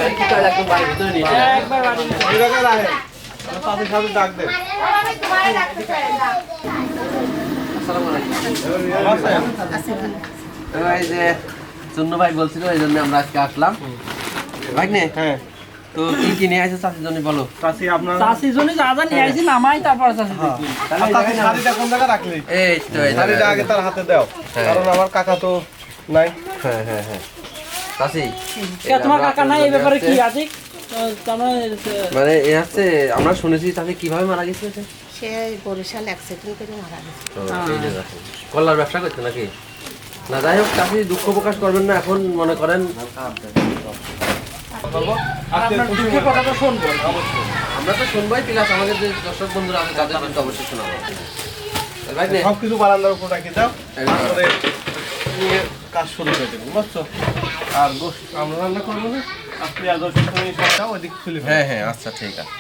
কি কাজ একদম বাড়ির ভিতরে নিয়ে একবার বাড়ি এই জায়গায় রাখেন তাদের সাথে ডাক দেন আসসালামু আলাইকুম আচ্ছা এই যে চুন্নু ভাই বলছিল এই জন্য আমরা আজকে আসলাম ভাই নে হ্যাঁ তো কি কি নিয়ে আসছো চাষির জন্য বলো চাচি আপনার চাষির জন্য যা যা নিয়ে আইছি নামাই তারপর চাষি তাহলে এই চাচি জায়গায় শাড়িটা কোন জায়গায় রাখলি এই তো এই শাড়িটা জায়গায়। আগে তার হাতে দাও হ্যাঁ। কারণ আমার কাকা তো নাই হ্যাঁ হ্যাঁ হ্যাঁ চাষি তোমার কাকা নাই এই ব্যাপারে কি আছে মানে এ হচ্ছে আমরা শুনেছি চাষি কিভাবে মারা গেছে সে? সে বরিশাল অ্যাক্সিডেন্ট করে মারা গেছে তো এই যে দেখো। কল্লার ব্যবসা করছে নাকি না যাই হোক চাষি দুঃখ প্রকাশ করবেন না এখন মনে করেন আপনার দুঃখের কথা তো শুনবো আমরা তো শুনবাই প্লাস আমাদের যে দর্শক বন্ধুরা আছে তাদের কিন্তু অবশ্যই শোনাবো ভাই নে সবকিছু বারান্দার উপর রাখি দাও তারপরে নিয়ে কাজ শুরু করে দেবো বুঝছো আর গোশ আমরা রান্না করবো না আপনি আর গোশ তুমি সব দাও ওইদিক খুলে হ্যাঁ হ্যাঁ আচ্ছা ঠিক আছে